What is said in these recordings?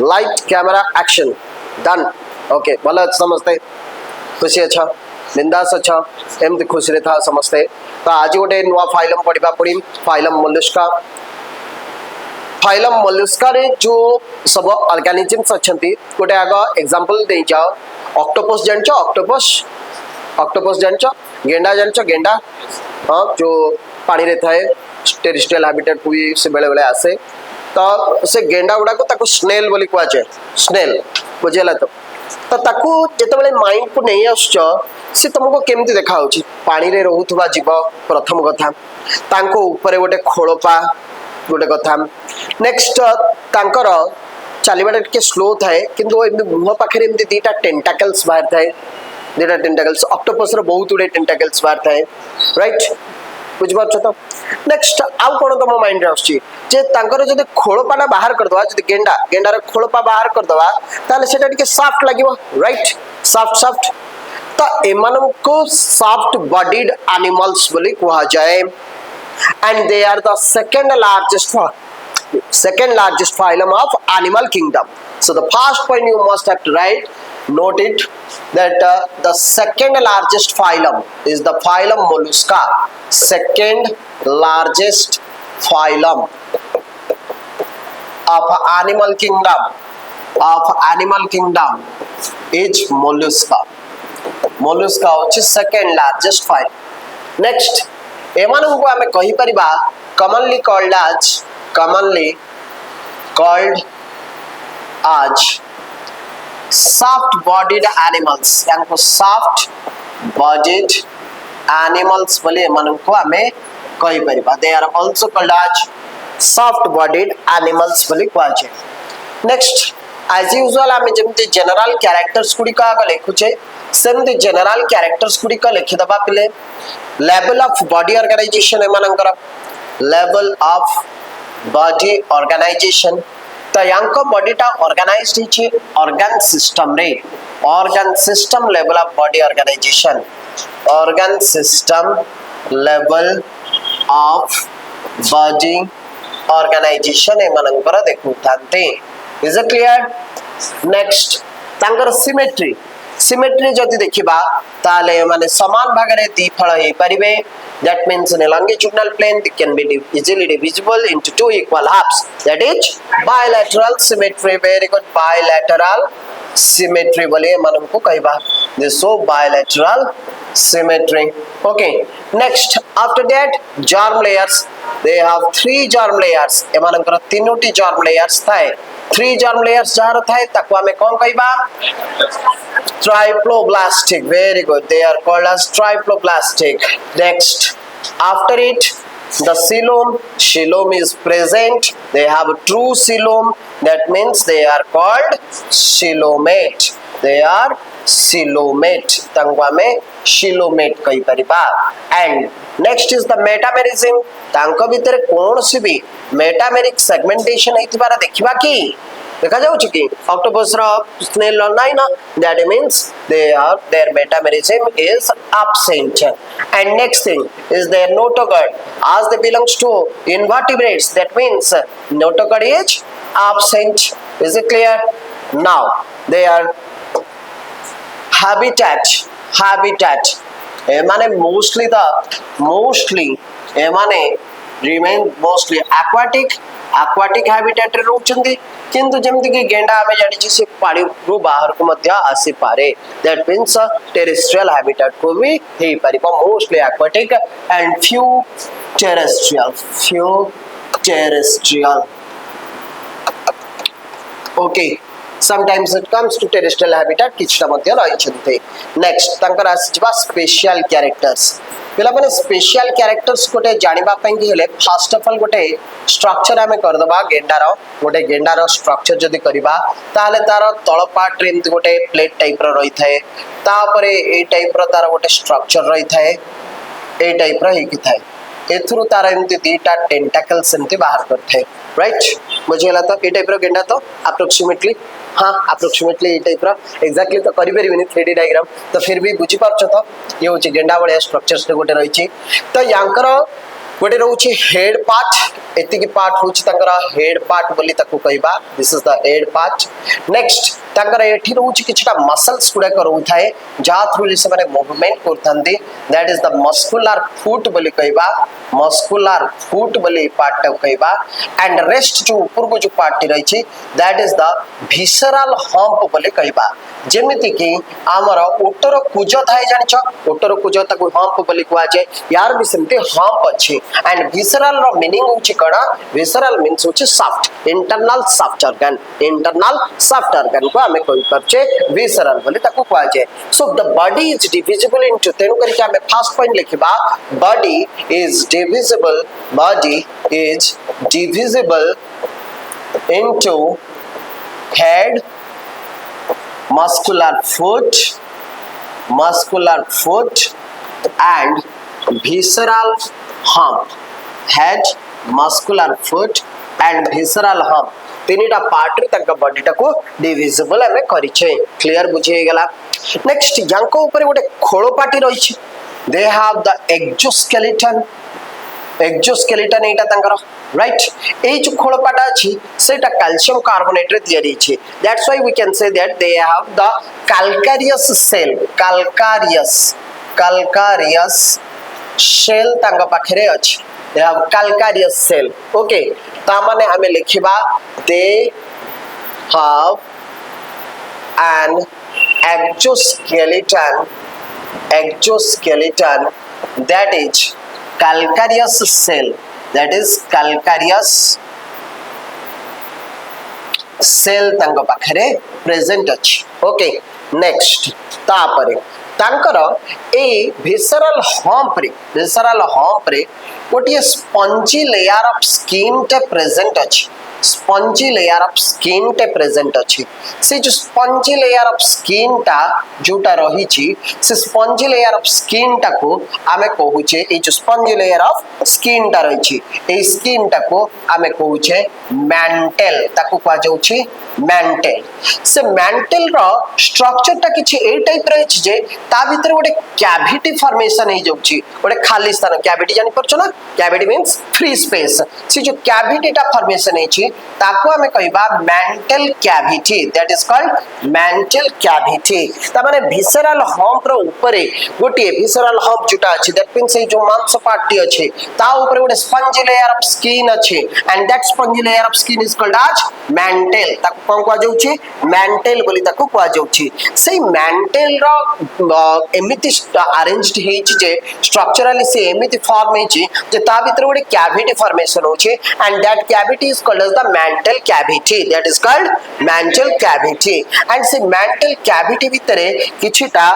Light camera action done okay भल समस्ते खुशी अच्छा बिंदास अच्छा एमती खुशी रे था समस्ते तो आज गोटे नुआ फाइलम पढ़ा पड़ी फाइलम मोलुस्का रे जो सब ऑर्गेनिजम्स अच्छंती गोटे आग एग्जांपल दे जाओ ऑक्टोपस जानचो ऑक्टोपस जानचो गेंडा हाँ जो पानी रे थाए टेरिस्ट्रियल हैबिटेट को भी से बेले बेले आसे तो से गेंडा गुड़ा को ताको स्नेल बोली कुआ जाए स्नेल बुझेला तो ताको जेतेबेले माइंड को नहीं आसुचो से तुमको केमती देखा होची पानी रे रहउथबा जीव प्रथम कथा तांको ऊपर गोटे खोळपा गोटे कथा नेक्स्ट तांकर चलीबाटा टिके स्लो थाए किंतु एमती मुह पाखरे एमती दीटा टेंटाकल्स बाहर थाए दीटा टेंटाकल्स ऑक्टोपस रे बहुत गुडे टेंटाकल्स बाहर थाए राइट बुझिपारछ तो नेक्स्ट आउ कोन तम माइंड रे आछी जे तांकर जदि खोळपाटा बाहर कर दवा जदि गेंडा रे खोळपा बाहर कर दवा ताले सेटा टिके सॉफ्ट लागिवो राइट सॉफ्ट तो एमानम को सॉफ्ट बॉडीड एनिमल्स बोली कहा जाए and they are the second largest phylum of animal kingdom. So the first point you must have to write, note it that the second largest phylum is the phylum Mollusca. Second largest phylum of animal kingdom is Mollusca. Mollusca which is second largest phylum. Next एमानन को हमें कहि परिबा commonly called as soft bodied animals यानको soft bodied animals बोले एमानन को हमें कहि परिबा they are also called as soft bodied animals बोले कहा जाय नेक्स्ट as usual हमें जेमते जनरल कैरेक्टर्स गुडी का लिखुचे सेमते जनरल कैरेक्टर्स गुडी का लिखि दबा पिले लेवल ऑफ बॉडी ऑर्गेनाइजेशन एमानंकर लेवल ऑफ बॉडी ऑर्गेनाइजेशन तो यांको बॉडीटा ऑर्गेनाइज्ड हिची ऑर्गन सिस्टम रे organ system level of body organization organ system level of body organization एमानंकर देखुथांते इज इट क्लियर नेक्स्ट तांकर सिमेट्री जदि देखिबा ताले माने समान भाग रे दी फळ हे परिबे that means in a longitudinal plane they can be easily divisible into two equal halves that is bilateral symmetry very good bilateral symmetry बोले मनम को कहबा this so bilateral symmetry okay next after that germ layers they have three germ layers एमानकर तीनोटी germ layers थाए three germ layers jar थाए ताको हमें कोन कहबा triploblastic very good they are called as triploblastic next after it the coelom is present they have a true coelom that means they are called coelomate they are coelomate तांको हमें coelomate कहि परिबा and next is the metamerism तांको भीतर कोन सी भी metameric segmentation हेतिबार देखिबा की देखा जाउछ कि ऑक्टोपस रो स्नेल नाही ना that means their metamerism is absent and next thing is their notochord as they belongs to invertebrates that means notochord is absent is it clear now they are habitat एमाने mostly एमाने remain mostly aquatic habitat रे रहउचंदी किंतु जेमति कि गेंडा हमें जानि छी से पानी रु बाहर को मध्य आसी पारे that means terrestrial habitat को भी हे परिबा mostly aquatic and few terrestrial okay sometimes it comes to terrestrial habitat किछटा मध्य रहिछन्ते next तंकर आसीबा स्पेशल कैरेक्टर्स पिला माने स्पेशल कैरेक्टर्स गोटे जानिबा पई हेले फर्स्ट ऑफ ऑल गोटे स्ट्रक्चर हमें कर दबा गेंडार स्ट्रक्चर जदी करिबा ताले तार तळ पार्ट रे एमति गोटे प्लेट टाइप रो रही थाए तापरे ए टाइप रो तार गोटे स्ट्रक्चर रही थाए ए टाइप रो हेकि थाए एथुरु तार एमति दीटा टेंटाकल्स एमति बाहर करथे राइट बुझेला तो ए टाइप रो गेंडा तो अप्रोक्सीमेटली हाँ अप्रोक्सीमेटली ए टाइप रो एग्जैक्टली तो करि परिबिनी 3D डायग्राम तो फिर भी बुझी पारछ तो ये होची गेंडा बळे स्ट्रक्चर्स गोटे रही छी तो यांकर गोटे रहउची हेड पार्ट एतिकी पार्ट होची तंगरा हेड पार्ट बोली ताकू कहबा this is the head part next तंगरा एठी रहउची किछटा मसल्स गुडा करू थाए जा थ्रू से माने मूवमेंट करथंदी that is the muscular foot बोली कहबा मस्कुलर फुट बोली पार्ट कहबा एंड रेस्ट जो ऊपर को जो पार्ट रही छी that is the visceral hump बोली कहबा जेमिति कि आमर ओटर कुज थाए जानिछ ओटर कुज ताकू हम्प बोली कुआ जाय यार भी सेमते हम्प अछि एंड विसरल रो मीनिंग होछि कड़ा विसरल मीन्स होछि सॉफ्ट इंटरनल सॉफ्ट ऑर्गन को हमें कोइ परचे विसरल बोली ताकू कुआ जाय so the body is divisible into तेनु करी के हमें फर्स्ट पॉइंट लिखबा body is divisible into head muscular foot and visceral hump head muscular foot and visceral hump तीनटा पार्ट रे तक बॉडी टा को डिविजिबल हमें करिछे क्लियर बुझे गेला नेक्स्ट यांको ऊपर गोटे खोलो पाटी रही छी दे have the exoskeleton Etah तंकर right ए जो खोलपाटा अछि सेटा कैल्शियम कार्बोनेट रे तयारी छी that's why we can say that they have the calcareous shell तंग पाखरे अछि they have calcareous shell okay ता माने हमें लिखिबा they have an exoskeleton that is calcareous cell तंग पाखरे प्रेजेंट अछि ओके नेक्स्ट तापरे तांकर ए विसरल हम्प रे गोटे स्पंजी लेयर ऑफ स्किन टे प्रेजेंट अछि स्पंजी लेयर ऑफ स्किन टे प्रेजेंट अछि से जो स्पंजी लेयर ऑफ स्किन टा जोटा रही छी से स्पंजी लेयर ऑफ स्किन टा को आमे कहूचे ए जो स्पंजी लेयर ऑफ स्किन टा रही छी ए स्किन टा को आमे कहूचे मैंटल ताको कहा जाउची मैंटल से मैंटल रो स्ट्रक्चर टा किछि ए टाइप रही छी जे ता भीतर गोटे कैविटी फॉर्मेशन हे जाउची गोटे खाली स्थान कैविटी जानि परछो ना कैविटी मींस फ्री स्पेस से जो कैविटी टा फॉर्मेशन हे छी ताको हमें कहबा mantle cavity that is called mantle cavity ता माने विसरल हम्प रो ऊपरे गोटे विसरल हम्प जुटा अछि दैट मींस ए जो मांस पार्टी अछि ता ऊपरे गोटे स्पंजी लेयर ऑफ स्किन अछि and that spongy layer of skin is called as mental ताको कोन कहा जाउछि मेंटल बोली ताको कहा जाउछि सेही मेंटल रो एमिति अरेंज्ड हेछि जे स्ट्रक्चरली से एमिति फॉर्म हेछि जे ता भीतर गोटे कैविटी फॉर्मेशन होछि and that cavity is called the mantle cavity that is called mantle cavity and se mantle cavity भितरे किछटा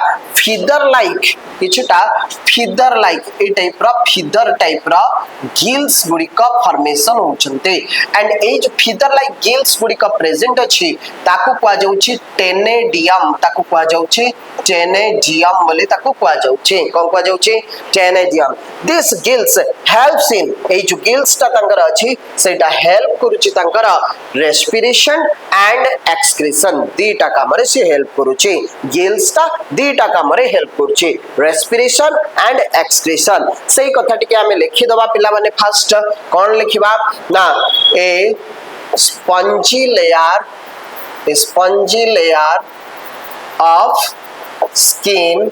feather like ए टाइप रो gills गुडी का फॉर्मेशन होचंते एंड ए जो feather like gills गुडी का प्रेजेंट अछि ताको कहा जाउछि टेनेडियम ताको कहा जाउछि टेनेडियम बोले ताको कहा जाउछि कोन कहा जाउछि ctenidium this gills helps in ए जो gills ता तंगर अछि सेटा हेल्प करूछि तंकर रेस्पिरेशन एंड एक्सक्रीशन दीटा कामरे से हेल्प करूछि गिल्स ता दीटा कामरे हेल्प करूछि रेस्पिरेशन एंड एक्सक्रीशन सही कथा टिके हमें लिखि दबा पिला माने फर्स्ट कोन लिखिबा ना a spongy layer of skin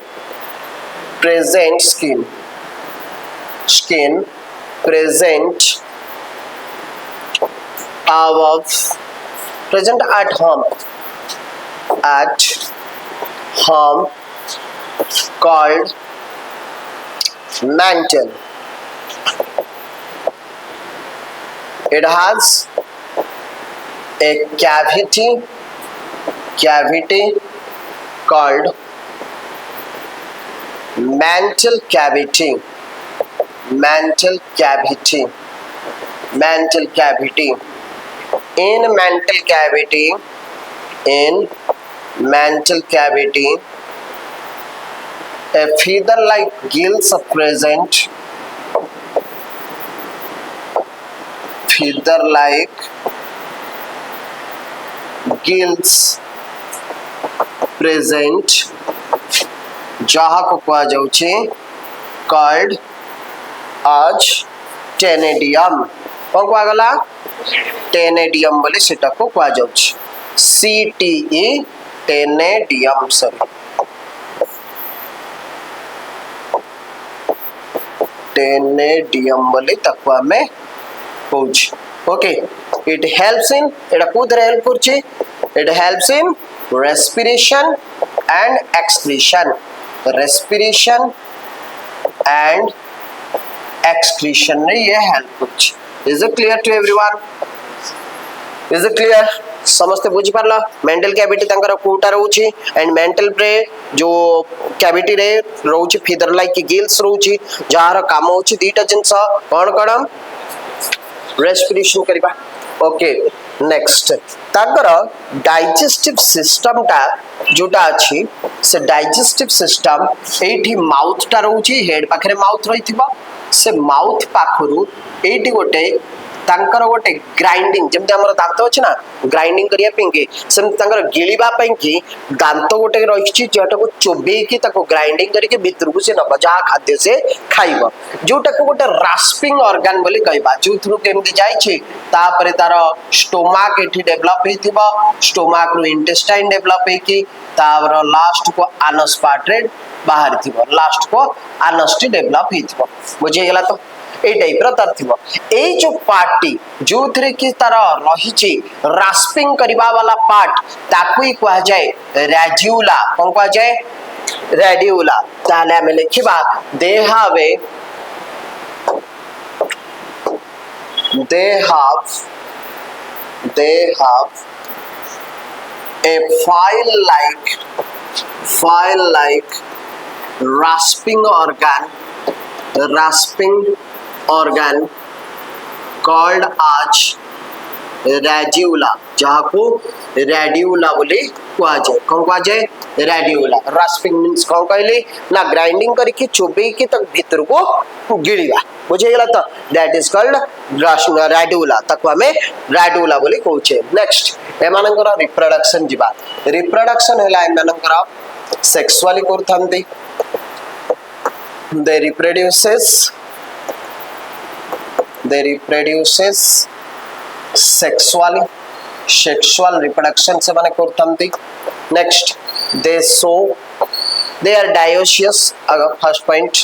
present at home called mantle. It has a cavity called mantle cavity. In mantle cavity, a feather-like gills are present. Feather-like gills present. जहाँ को कहा जाउछे called as टेनेडियम कौन कुआ गला टेनेडियम बोली सेटा को कुआ जाउछ CTE टेनेडियम सॉरी टेनेडियम बोली तको हमें कहूछ okay it helps in Etah Kodre help करछि it helps in respiration and excretion respiration and excretion ने ये हेल्प करछि is it clear to everyone is it clear समस्त बुझी पारला मेंटल कैविटी तांकर कोटा रहउछि एंड मेंटल ब्रे जो कैविटी रे रहउछि फीदर लाइक गिल्स रहउछि जार काम होछि दीटा जिंस कोन कोन रेस्पिरेशन करिबा ओके नेक्स्ट तांकर डाइजेस्टिव सिस्टम टा जोटा अछि से डाइजेस्टिव सिस्टम एठी माउथ टा रहउछि हेड पाखरे माउथ रहिथिबा से माउथ पाखरु एठी गोटे तांकर गोटे ग्राइंडिंग जमते हमर दांत अछि ना ग्राइंडिंग करिया पिंके सम तांकर गिलिबा पई दांत गोटे रहिछि जेटा को चोबे की ताको ग्राइंडिंग करके भीतर को से न बजा खाद्य से खाइबो जोटा को गोटे रास्पिंग ऑर्गन बोली कहबा जो थ्रू केमति जाय छी तापरे तार स्टोमक एठी डेवलप हेतिबा स्टोमक रो इंटेस्टाइन डेवलप हेकी तावर लास्ट को आनस पार्ट रे बाहर थिबो लास्ट को आनस टी डेवलप हेतिबो बुझे गेला तो ए टाइप रो तार थिबो ए जो पार्टी जो थरे की तार रहिछि रास्पिंग करिबा वाला पार्ट ताकू ही कहा जाय रेड्यूला कोन कहा जाय रेड्यूला ताले हमें लिखिबा they have a file like rasping organ called as radula जहाँ को रेड्यूला बोली कुआ जाए कौन कुआ जाए रेड्यूला रास्पिंग मींस कौन कहले ना ग्राइंडिंग करके चोबे के तक भीतर को गिड़ीबा बुझे गेला तो दैट इज कॉल्ड रेड्यूला तक हमें रेड्यूला बोली कहूचे नेक्स्ट एमानकर रिप्रोडक्शन जिबा रिप्रोडक्शन हैला एमानकर sexually करथांती they reproduces sexual reproduction se mane kortanti next they are dioecious first point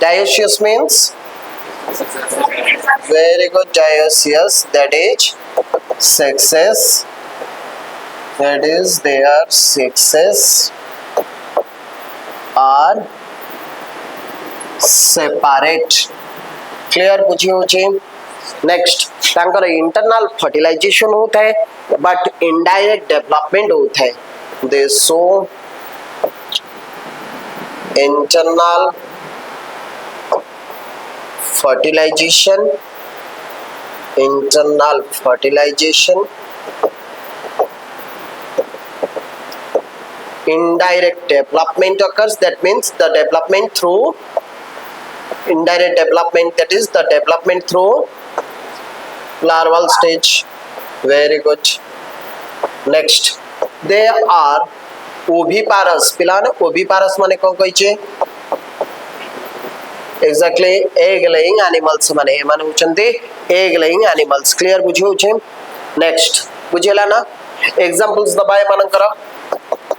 dioecious means very good dioecious that is their sexes are separate clear बुझी होचे next तांकर internal fertilisation होता है but indirect development होता है they so internal fertilization indirect development occurs that means the development through indirect development that is the development through larval stage very good next they are oviparous पिलाने oviparous माने कौन कहिचे exactly egg laying animals माने माने उचंते egg laying animals clear बुझियो छे next बुझेला ना examples दबाए माने करा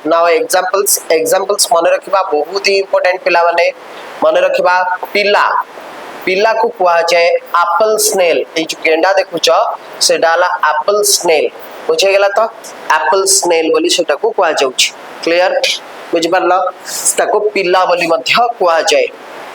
now examples मन रखिबा बहुत ही इंपोर्टेंट पिला माने मन रखिबा पिला को कुआ जाए एप्पल स्नेल ए जो गेंडा देखुछ से डाला एप्पल स्नेल बुझे गेला तो एप्पल स्नेल बोली सेटा को कुआ जाउछ क्लियर बुझ परला ताको पिला बोली मध्य कुआ जाए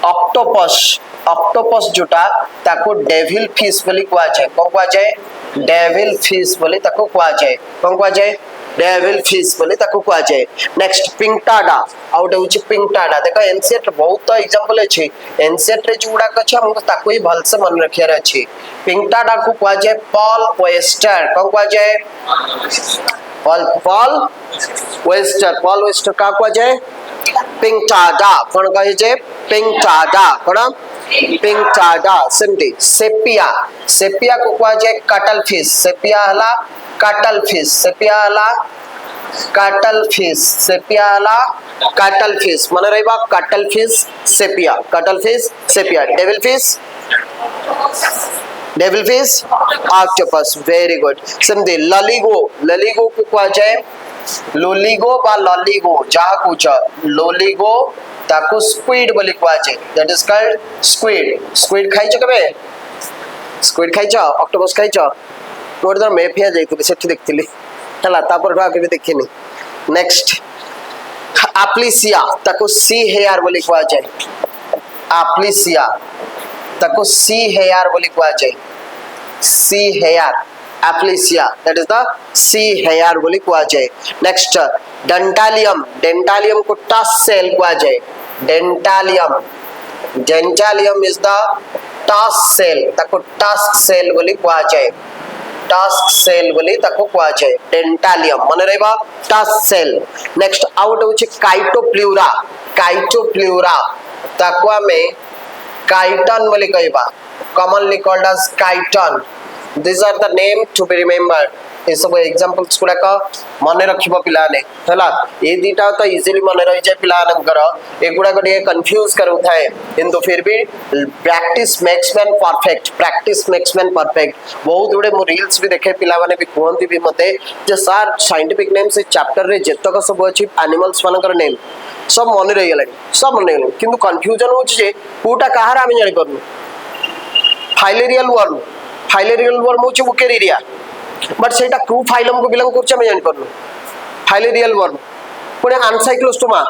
ऑक्टोपस जोटा ताको डेविल फिश बोली कुआ जाए को कुआ जाए डेविल फिश बोली ताको कुआ जाए को कुआ जाए डेविल फिश बोली ताको कुआ जाए नेक्स्ट पिंकटाडा आउट होची पिंकटाडा देखो एनसीएट बहुत एग्जांपल अछि एनसीएट रे जुडा कछ हमको ताको ही भल से मन रखियार अछि पिंकटाडा को कुआ जाए पॉल वेस्टर को कुआ जाए पॉल वेस्टर का कुआ जाए पिंकटाडा कोन कहि जे पिंकटाडा कोन पिंकटाडा सेंटी सेपिया को कुआ जाए कटल फिश सेपिया हला कटल फिश मन रहबा cuttle fish sepia devil fish devil fish octopus very good सेमती ललिगो ललिगो को कुआ जाए लोलिगो बा ललिगो जहा कुछ लोलिगो ताको स्क्विड बोली कुआ जाए that is called squid squid खाइछ कबे स्क्विड खाइछ ऑक्टोपस खाइछ मोर दर मेफिया जाइतली सेठी देखतिली हला तापर ढा के देखिनी नेक्स्ट एप्लिसिया ताको सी हेयर बोली कुआ जाए एप्लिसिया ताको सी हेयर बोली कुआ जाए sea hare aplysia that is the sea hare बोली कुआ जाए नेक्स्ट डेंटालियम डेंटालियम को टस सेल कुआ जाए डेंटालियम डेंटालियम इज द टस सेल ताको टस्क सेल बोली कुआ जाए टस्क सेल बोली ताको कुआ जाए डेंटालियम मन रहबा टस्क सेल नेक्स्ट आउट होची काइटोप्ल्यूरा ताको हमें काइटन बोली कहबा commonly called as chiton these are the name to be remembered ये सब एग्जांपल्स गुडा का मन रखिबो पिलाने हला ए दीटा तो इजीली मन रहि जाय पिलानकर ए गुडा को ये कंफ्यूज करू थाए किंतु फिर भी प्रैक्टिस मेक्स मैन परफेक्ट बहुत गुडे मो रील्स भी देखे पिला माने भी कोहंती भी मते जे सर साइंटिफिक नेम से चैप्टर रे जेतक सब अछि एनिमल्स मानकर नेम सब मन रहि गेलानी सब मन रहि किंतु कंफ्यूजन होछि जे कोटा कहार आमे जानि परनु फाइलेरियल वर्म होछि बुकेरिया बट सेटा क्रू फाइलम को बिलोंग करछ हम जानि परनु फाइलेरियल वर्म पुणे आनसाइक्लोस्टोमा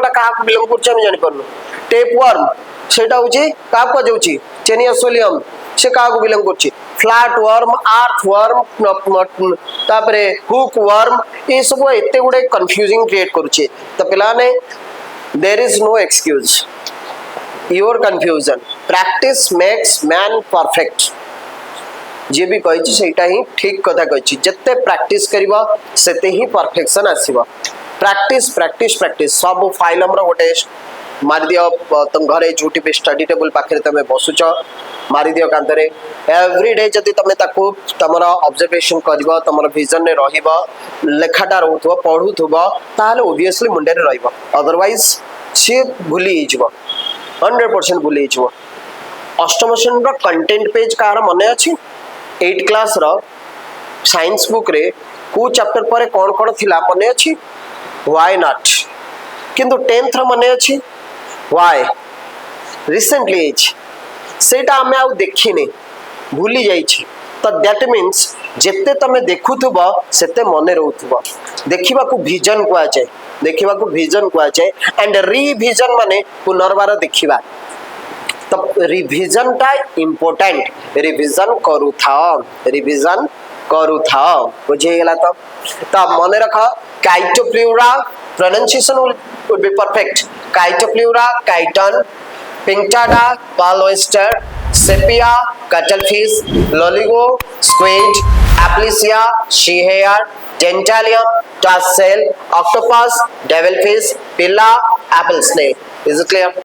टा का को बिलोंग करछ हम जानि परनु टेप वर्म सेटा होछि का को जाउछि चेनियोसोलियम से का को बिलोंग करछि फ्लैट वर्म अर्थ वर्म तापरे हुक वर्म ए सब एते गुडे कंफ्यूजिंग क्रिएट करछि त पिलाने there is no excuse your confusion practice makes man perfect जे भी कहि सेटा ही ठीक कथा कहि जत्ते प्रैक्टिस करिवो सेते ही परफेक्शन आसीबो प्रैक्टिस सब फाइलम रो गोटे मारि दियो तुम घरे जोटी पे स्टडी टेबल पाखरे तमे बसुछ मारि दियो कांतरे एवरी डे जदी तमे ताको तमरा ऑब्जर्वेशन करिवो तमरा विजन ने रहिबो लेखाटा रहउथबो पढुथबो ताले ऑब्वियसली मुंडे रे रहिबो अदरवाइज से भूली जिवो 100% भूली जिवो अष्टम श्रेणी रो कंटेंट पेज कार मने अछि 8 क्लास रो साइंस बुक रे को चैप्टर पर कोन थिला मने अछि व्हाई नॉट किंतु 10th रो मने अछि व्हाई रिसेंटली एज सेटा हमें आ देखिने भूली जाई छी तो दैट मीन्स जेते तमे देखुथबो सेते मने रहउथबो देखिबा को विजन को जाय एंड रिविजन माने पुनर्बार देखिबा तो रिविजन टा इम्पोर्टेंट रिविजन करू था बुझे गेला तो मने रख Chaetopleura pronunciation would be perfect Chaetopleura chiton Pinctada pearl oyster Sepia cuttlefish Loligo squid Aplysia sea hare Dentalium tusk shell octopus devilfish पिला apple snake is it clear